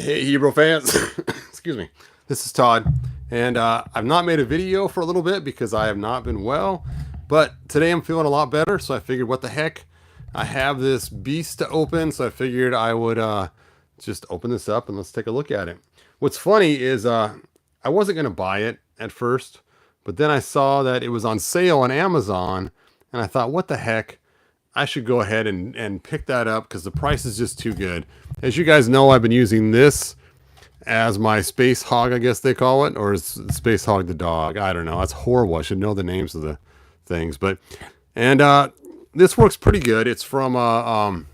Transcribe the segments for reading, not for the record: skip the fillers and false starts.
Hey, Hebrew fans. Excuse me. This is Todd, and I've not made a video for a little bit because I have not been well, but today I'm feeling a lot better, so I figured, what the heck? I have this beast to open, so I figured I would just open this up and let's take a look at it. What's funny is I wasn't going to buy it at first, but then I saw that it was on sale on Amazon, and I thought, what the heck? I should go ahead and pick that up because the price is just too good. As you guys know, I've been using this as my Spacehog, I guess they call it, or is Spacehog the dog? I don't know. That's horrible. I should know the names of the things, but this works pretty good. It's from what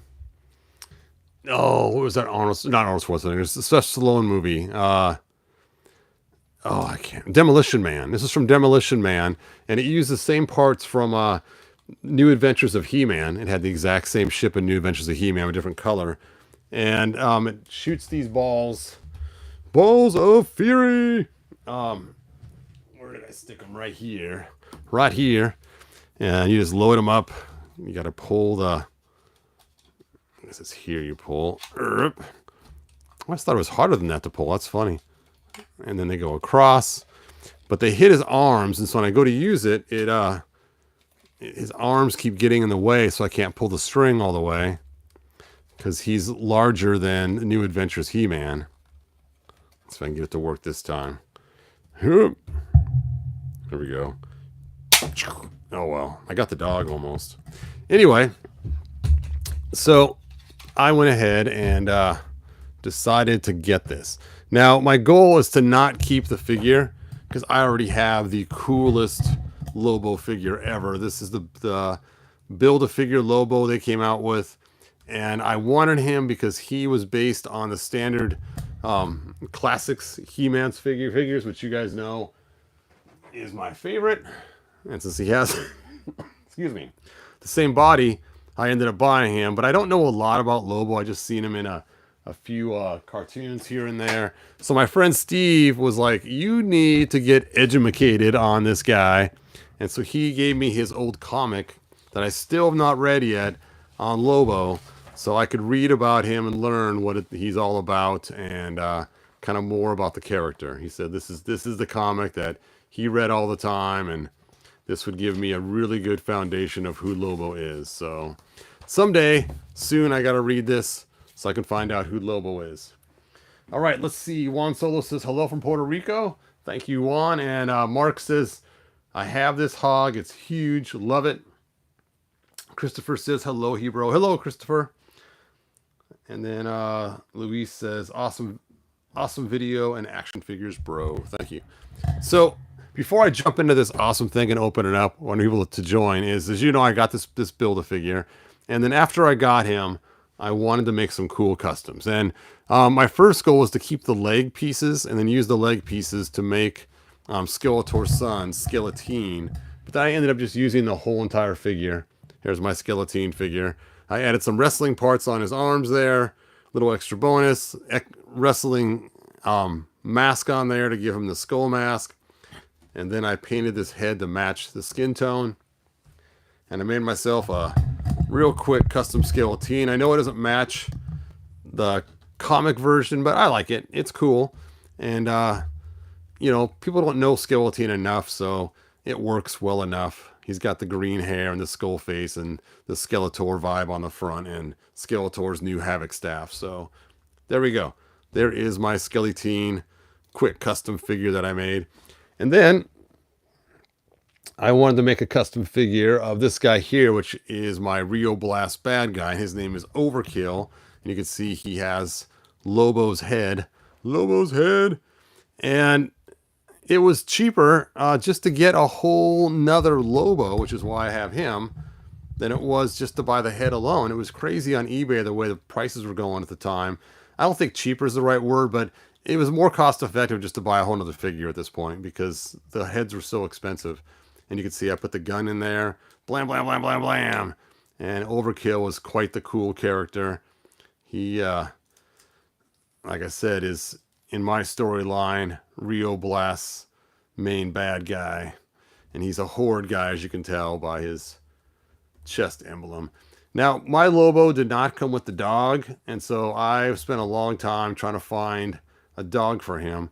was that? Not Arnold Schwarzenegger. It's a Sylvester Stallone movie. I can't. Demolition Man. This is from Demolition Man, and it used the same parts from New Adventures of He-Man. It had the exact same ship in New Adventures of He-Man with a different color. And it shoots these balls of fury. Where did I stick them? Right here. Right here. And you just load them up. You got to pull the... This is here you pull. I just thought it was harder than that to pull. That's funny. And then they go across. But they hit his arms. And so when I go to use it, his arms keep getting in the way, so I can't pull the string all the way because he's larger than New Adventures He-Man. Let's see if I can get it to work this time. There we go. Oh, well. I got the dog almost. Anyway, so I went ahead and decided to get this. Now, my goal is to not keep the figure because I already have the coolest Lobo figure ever. This is the Build-A-Figure Lobo they came out with, and I wanted him because he was based on the standard classics He-Man's figures, which you guys know is my favorite. And since he has excuse me, the same body, I ended up buying him. But I don't know a lot about Lobo. I just seen him in a few cartoons here and there. So my friend Steve was like, you need to get educated on this guy. And so he gave me his old comic that I still have not read yet on Lobo, so I could read about him and learn what he's all about and kind of more about the character. He said this is the comic that he read all the time, and this would give me a really good foundation of who Lobo is. So someday, soon, I got to read this so I can find out who Lobo is. All right, let's see. Juan Solo says hello from Puerto Rico. Thank you, Juan. And Mark says, I have this hog. It's huge. Love it. Christopher says, hello, Hebrew. Hello, Christopher. And then Luis says, awesome video and action figures, bro. Thank you. So before I jump into this awesome thing and open it up, I want people to join is, as you know, I got this Build-A-Figure. And then after I got him, I wanted to make some cool customs. And my first goal was to keep the leg pieces and then use the leg pieces to make Skeletor's son, Skeletine, but then I ended up just using the whole entire figure. Here's my Skeletine figure. I added some wrestling parts on his arms there, little extra bonus, wrestling mask on there to give him the skull mask, and then I painted this head to match the skin tone, and I made myself a real quick custom Skeletine. I know it doesn't match the comic version, but I like it. It's cool, and you know, people don't know Skeleton enough, so it works well enough. He's got the green hair and the skull face and the Skeletor vibe on the front and Skeletor's new Havoc staff. So there we go. There is my Skeleton quick custom figure that I made. And then I wanted to make a custom figure of this guy here, which is my Rio Blast bad guy. His name is Overkill. And you can see he has Lobo's head. Lobo's head. And it was cheaper just to get a whole nother Lobo, which is why I have him, than it was just to buy the head alone. It was crazy on eBay the way the prices were going at the time. I don't think cheaper is the right word, but it was more cost effective just to buy a whole nother figure at this point because the heads were so expensive. And you can see I put the gun in there. Blam, blam, blam, blam, blam. And Overkill was quite the cool character. He, like I said, is in my storyline, Rio Blast's main bad guy. And he's a horde guy, as you can tell by his chest emblem. Now, my Lobo did not come with the dog, and so I spent a long time trying to find a dog for him.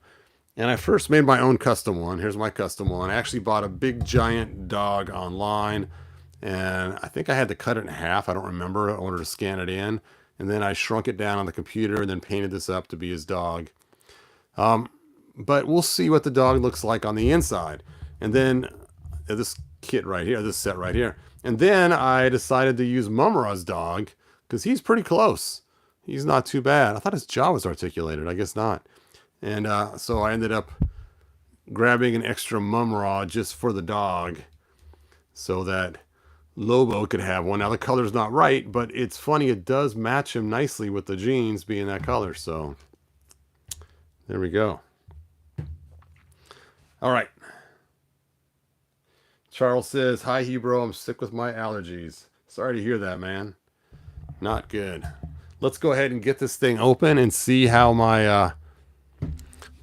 And I first made my own custom one. Here's my custom one. I actually bought a big giant dog online, and I think I had to cut it in half. I don't remember in order to scan it in. And then I shrunk it down on the computer and then painted this up to be his dog. But we'll see what the dog looks like on the inside. And then this kit right here, this set right here. And then I decided to use Mumra's dog because he's pretty close. He's not too bad. I thought his jaw was articulated. I guess not. And so I ended up grabbing an extra Mumra just for the dog so that Lobo could have one. Now the color's not right, but it's funny. It does match him nicely with the jeans being that color. So there we go. All right. Charles says, hi, Hebro. I'm sick with my allergies. Sorry to hear that, man. Not good. Let's go ahead and get this thing open and see how my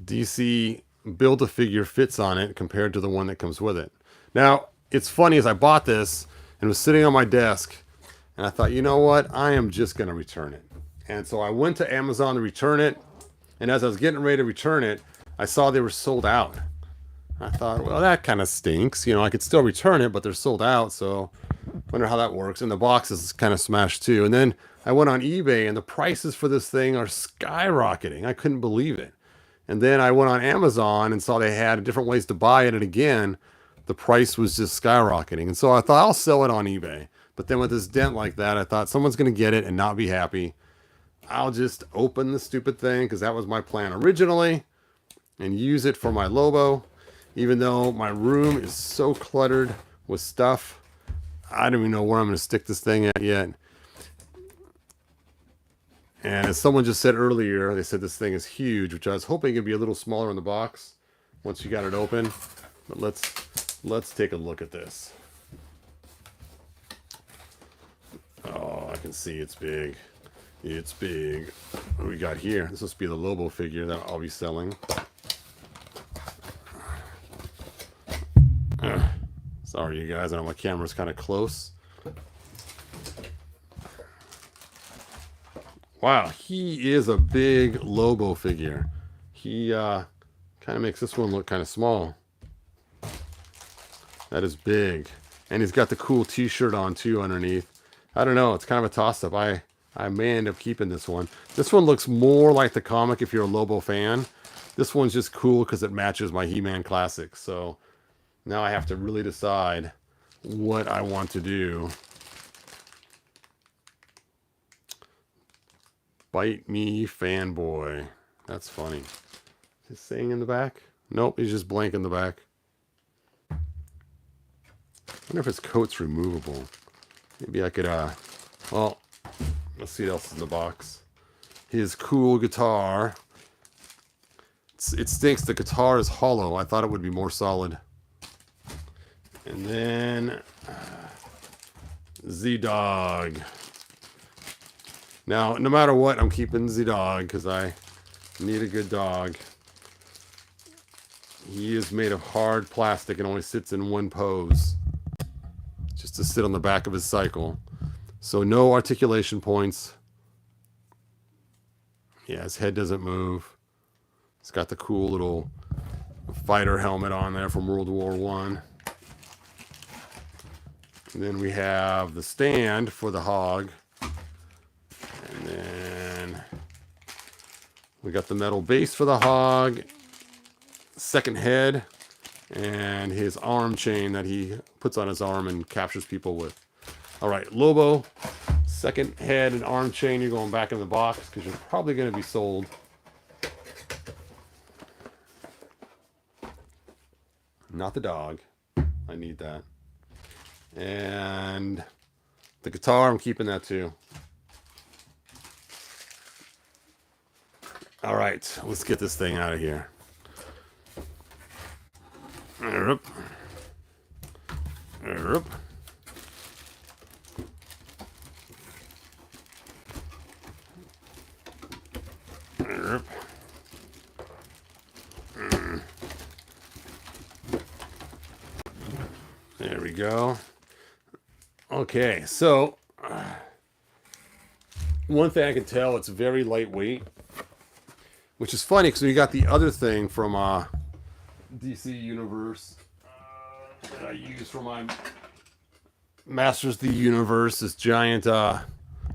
DC Build-A-Figure fits on it compared to the one that comes with it. Now, it's funny, as I bought this and was sitting on my desk, and I thought, you know what? I am just going to return it. And so I went to Amazon to return it, and as I was getting ready to return it, I saw they were sold out. I thought, well, that kind of stinks. You know, I could still return it, but they're sold out, so I wonder how that works. And the box is kind of smashed too. And then I went on eBay, and the prices for this thing are skyrocketing. I couldn't believe it. And then I went on Amazon and saw they had different ways to buy it, and again, the price was just skyrocketing. And so I thought, I'll sell it on eBay. But then with this dent like that, I thought someone's going to get it and not be happy. I'll just open the stupid thing, because that was my plan originally, and use it for my Lobo. Even though my room is so cluttered with stuff, I don't even know where I'm going to stick this thing at yet. And as someone just said earlier, they said this thing is huge, which I was hoping it'd be a little smaller in the box once you got it open. But let's take a look at this. Oh, I can see it's big. It's big. What do we got here? This must be the Lobo figure that I'll be selling. Sorry, you guys. I know my camera's kind of close. Wow, he is a big Lobo figure. He kind of makes this one look kind of small. That is big. And he's got the cool t-shirt on too underneath. I don't know. It's kind of a toss-up. I may end up keeping this one. This one looks more like the comic if you're a Lobo fan. This one's just cool because it matches my He-Man classics. So now I have to really decide what I want to do. Bite me, fanboy. That's funny. Is he saying in the back? Nope, he's just blank in the back. I wonder if his coat's removable. Maybe I could, well, let's see what else is in the box. His cool guitar. It stinks. The guitar is hollow. I thought it would be more solid. And then Z-Dog. Now, no matter what, I'm keeping Z-Dog because I need a good dog. He is made of hard plastic and only sits in one pose. Just to sit on the back of his cycle. So no articulation points. Yeah, his head doesn't move. He's got the cool little fighter helmet on there from World War I. And then we have the stand for the hog. And then we got the metal base for the hog. Second head. And his arm chain that he puts on his arm and captures people with. All right, Lobo. Second head and arm chain. You're going back in the box because you're probably going to be sold. Not the dog. I need that. And the guitar, I'm keeping that too. All right, let's get this thing out of here. There we go. Okay, so One thing I can tell, it's very lightweight, which is funny because you got the other thing from DC Universe that I use for my Masters of the Universe, this giant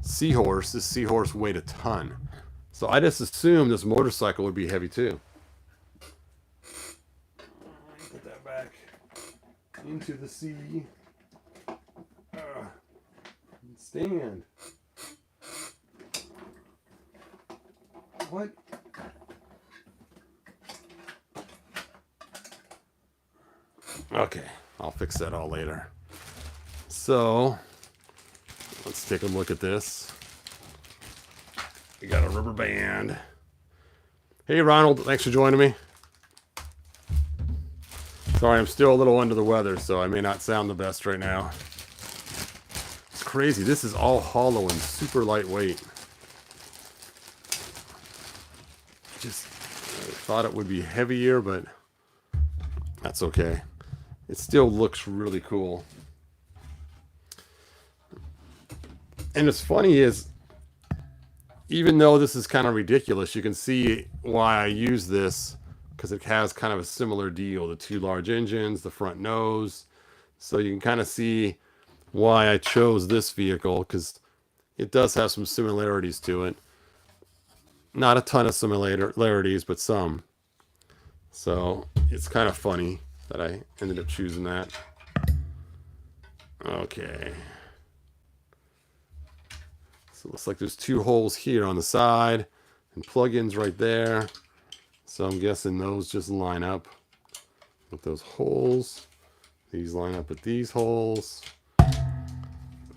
seahorse. This seahorse weighed a ton. So I just assumed this motorcycle would be heavy too. Put that back into the sea. Stand. What? Okay, I'll fix that all later. So, let's take a look at this. We got a rubber band. Hey, Ronald, thanks for joining me. Sorry, I'm still a little under the weather, so I may not sound the best right now. It's crazy. This is all hollow and super lightweight. Just thought it would be heavier, but that's okay. It still looks really cool. And what's funny is, even though this is kind of ridiculous, you can see why I use this, because it has kind of a similar deal. The two large engines, the front nose. So you can kind of see why I chose this vehicle, because it does have some similarities to it. Not a ton of similarities, but some. So it's kind of funny that I ended up choosing that. Okay. So it looks like there's two holes here on the side and plugins right there. So I'm guessing those just line up with those holes. These line up with these holes.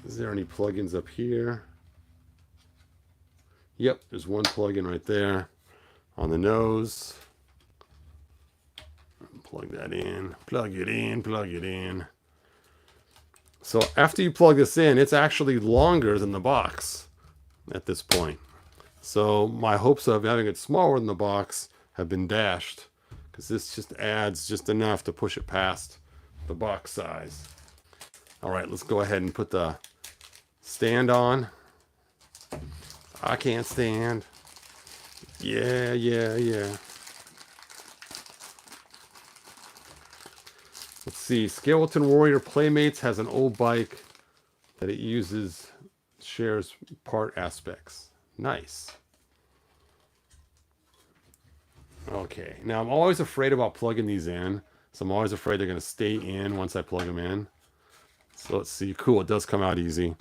Is there any plugins up here? Yep, there's one plug-in right there on the nose. Plug that in, plug it in, plug it in. So after you plug this in, it's actually longer than the box at this point. So my hopes of having it smaller than the box have been dashed, because this just adds just enough to push it past the box size. All right, let's go ahead and put the stand on. I can't stand. Yeah. Let's see. Skeleton Warrior Playmates has an old bike that it uses, shares part aspects. Nice. Okay. Now, I'm always afraid about plugging these in. So I'm always afraid they're going to stay in once I plug them in. So let's see. Cool. It does come out easy.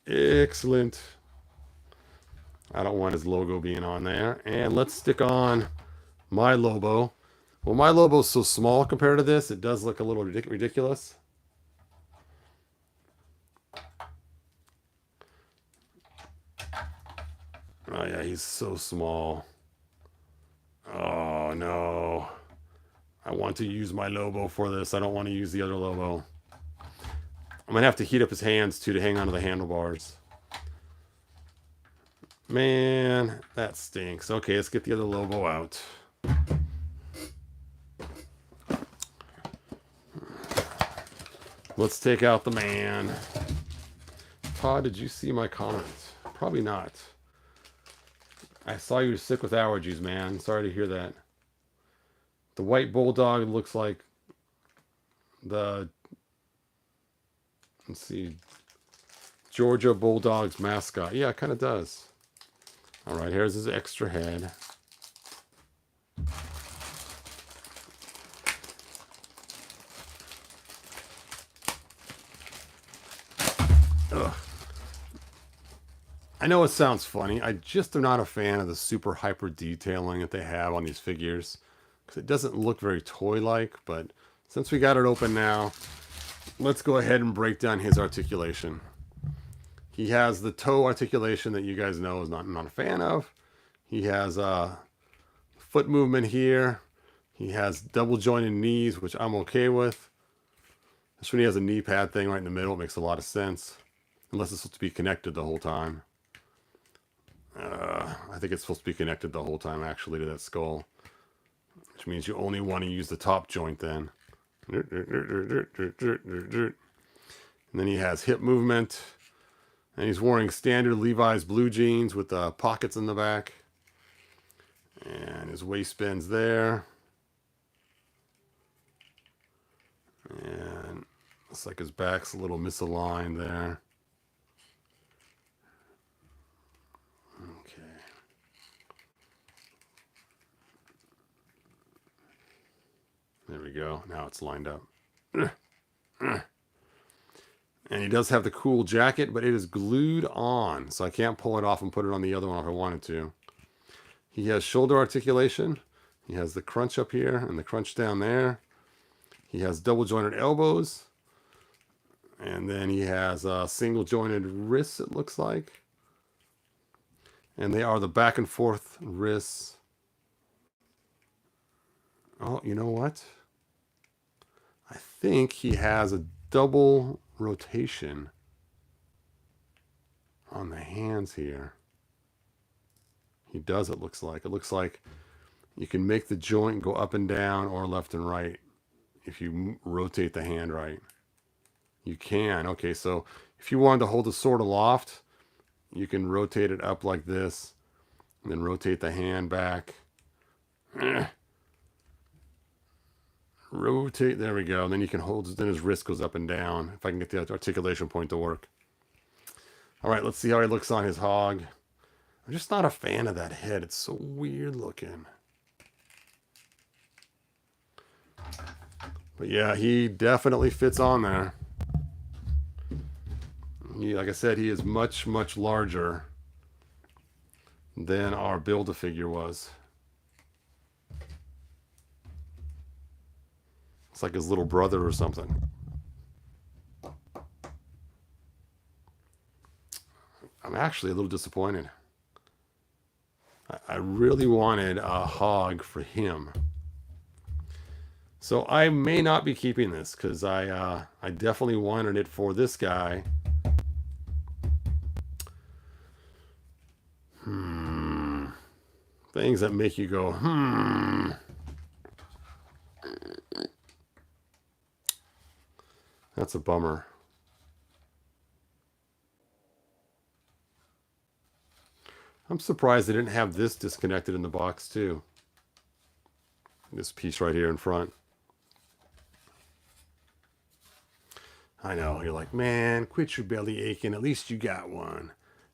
Excellent. I don't want his logo being on there. And let's stick on my Lobo. Well, my Lobo's so small compared to this, it does look a little ridiculous. Oh yeah, he's so small. Oh no. I want to use my Lobo for this. I don't want to use the other Lobo. I'm going to have to heat up his hands too to hang onto the handlebars. Man, that stinks. Okay, let's get the other Lobo out. Let's take out the man. Todd, did you see my comments? Probably not. I saw you were sick with allergies, man. Sorry to hear that. The white bulldog looks like the, let's see, Georgia Bulldogs mascot. Yeah, it kind of does. All right, here's his extra head. Ugh. I know it sounds funny. I just am not a fan of the super hyper detailing that they have on these figures, because it doesn't look very toy-like. But since we got it open now, let's go ahead and break down his articulation. He has the toe articulation that you guys know is I'm not a fan of. He has foot movement here. He has double jointed knees, which I'm okay with. Just when he has a knee pad thing right in the middle, it makes a lot of sense. Unless it's supposed to be connected the whole time. I think it's supposed to be connected the whole time, actually, to that skull. Which means you only want to use the top joint then. And then he has hip movement. And he's wearing standard Levi's blue jeans with pockets in the back. And his waistband's there. And looks like his back's a little misaligned there. Okay. There we go. Now it's lined up. And he does have the cool jacket, but it is glued on. So I can't pull it off and put it on the other one if I wanted to. He has shoulder articulation. He has the crunch up here and the crunch down there. He has double jointed elbows. And then he has single jointed wrists, it looks like. And they are the back and forth wrists. Oh, you know what? I think he has a double rotation on the hands here. He does, it looks like. It looks like you can make the joint go up and down or left and right if you rotate the hand right. You can. Okay, so if you wanted to hold the sword aloft, you can rotate it up like this and then rotate the hand back. Rotate, there we go. And then you can hold, then his wrist goes up and down. If I can get the articulation point to work. All right, let's see how he looks on his hog. I'm just not a fan of that head. It's so weird looking. But yeah, he definitely fits on there. Like I said, he is much, much larger than our Build-A-Figure was. It's like his little brother or something. I'm actually a little disappointed. I really wanted a hog for him. So I may not be keeping this because I definitely wanted it for this guy. Things that make you go, That's a bummer. I'm surprised they didn't have this disconnected in the box too. This piece right here in front. I know, you're like, man, quit your belly aching. At least you got one.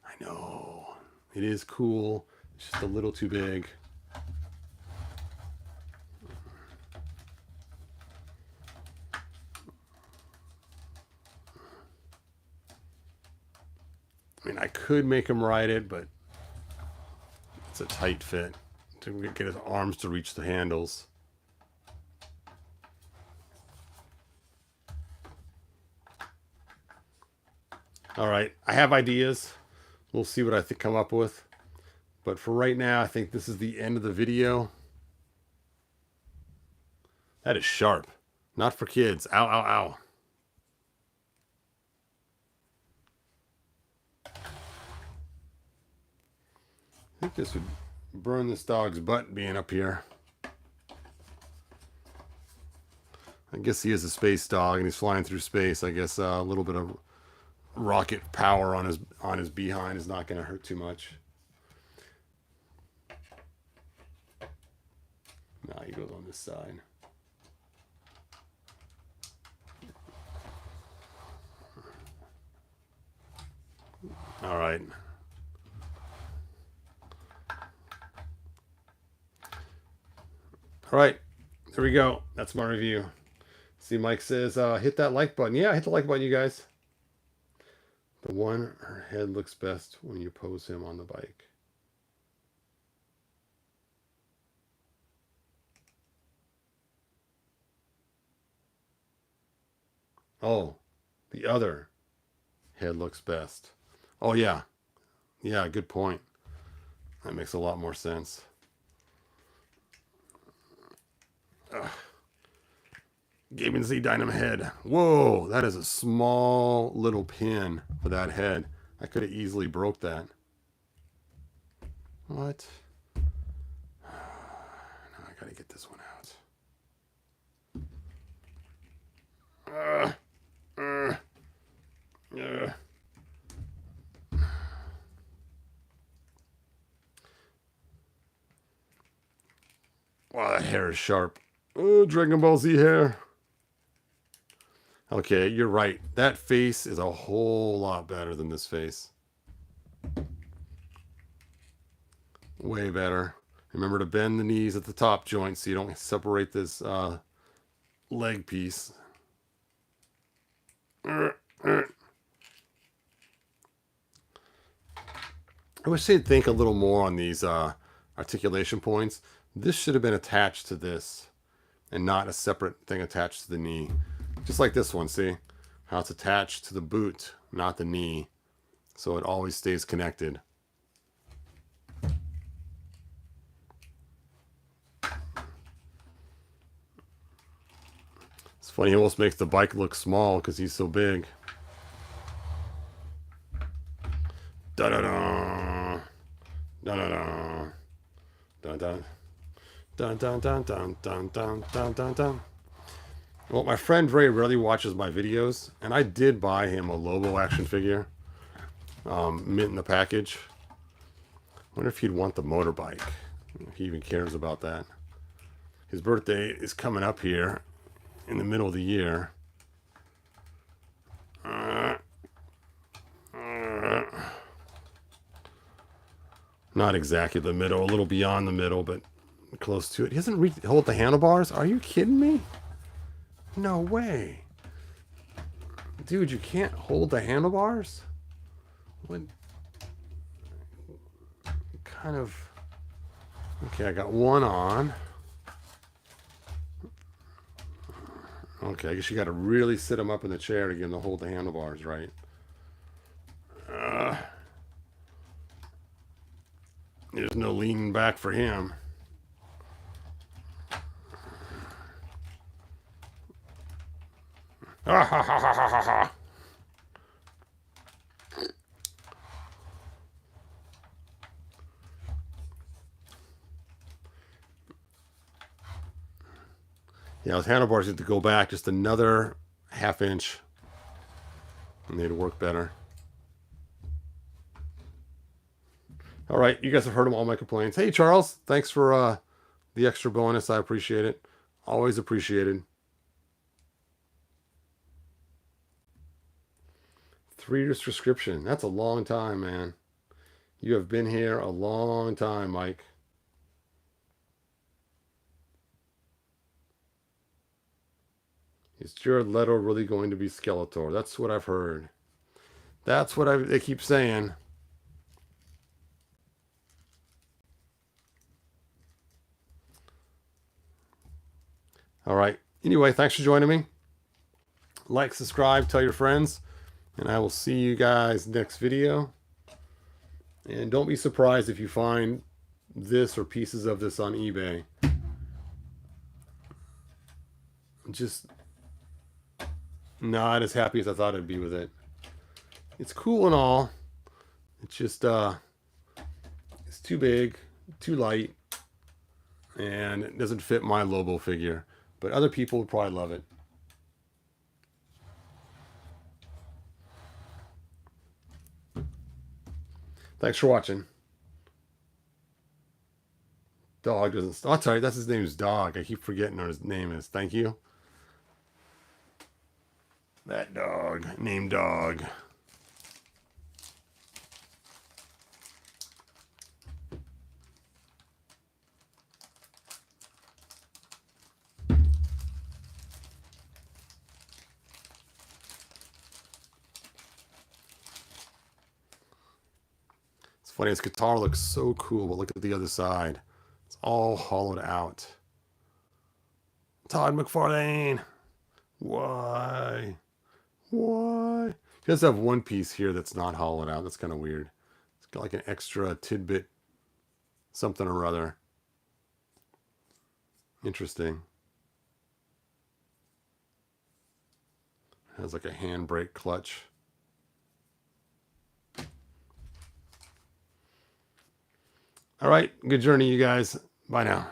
I know. It is cool. It's just a little too big. I mean, I could make him ride it, but it's a tight fit to get his arms to reach the handles. All right, I have ideas. We'll see what I come up with. But for right now, I think this is the end of the video. That is sharp. Not for kids. Ow, ow, ow. I think this would burn this dog's butt being up here. I guess he is a space dog and he's flying through space. I guess a little bit of rocket power on his behind is not going to hurt too much. Now he goes on this side. All right. All right, there we go. That's my review. See, Mike says, hit that like button. Yeah, hit the like button, you guys. The one, her head looks best when you pose him on the bike. Oh, the other head looks best. Oh, yeah. Yeah, good point. That makes a lot more sense. Gaming Z Dynam head. Whoa, that is a small little pin for that head. I could have easily broke that. What? Now I gotta get this one out. Wow, that hair is sharp. Oh, Dragon Ball Z hair. Okay, you're right. That face is a whole lot better than this face. Way better. Remember to bend the knees at the top joint so you don't separate this leg piece. I wish they'd think a little more on these articulation points. This should have been attached to this and not a separate thing attached to the knee. Just like this one, see? How it's attached to the boot, not the knee. So it always stays connected. It's funny, he almost makes the bike look small because he's so big. Da-da-da. Da-da-da. Da-da. Dun dun dun dun dun dun dun dun dun. Well, my friend very rarely watches my videos, and I did buy him a Lobo action figure, mint in the package. Wonder if he'd want the motorbike, if he even cares about that. His birthday is coming up here in the middle of the year. Not exactly the middle, a little beyond the middle, but close to it. He doesn't hold the handlebars? Are you kidding me? No way. Dude, you can't hold the handlebars? What kind of... Okay, I got one on. Okay, I guess you got to really sit him up in the chair to get him to hold the handlebars, right? There's no leaning back for him. Ah, ha, ha, ha, ha, ha. Yeah, those handlebars have to go back just another ½ inch and they'd work better. All right, you guys have heard all my complaints. Hey, Charles, thanks for the extra bonus. I appreciate it. Always appreciated. 3 year subscription. That's a long time, man. You have been here a long time, Mike. Is Jared Leto really going to be Skeletor? That's what I've heard. That's what they keep saying. All right. Anyway, thanks for joining me. Like, subscribe, tell your friends, and I will see you guys next video. And don't be surprised if you find this or pieces of this on eBay. Just not as happy as I thought I'd be with it. It's cool and all. It's just it's too big, too light, and it doesn't fit my Lobo figure. But other people would probably love it. Thanks for watching. Dog doesn't... Oh, sorry, that's his name's Dog. I keep forgetting what his name is. Thank you. That dog, named Dog. It's funny, his guitar looks so cool, but look at the other side. It's all hollowed out. Todd McFarlane. Why? Why? He does have one piece here that's not hollowed out. That's kind of weird. It's got like an extra tidbit, something or other. Interesting. Has like a handbrake clutch. All right. Good journey, you guys. Bye now.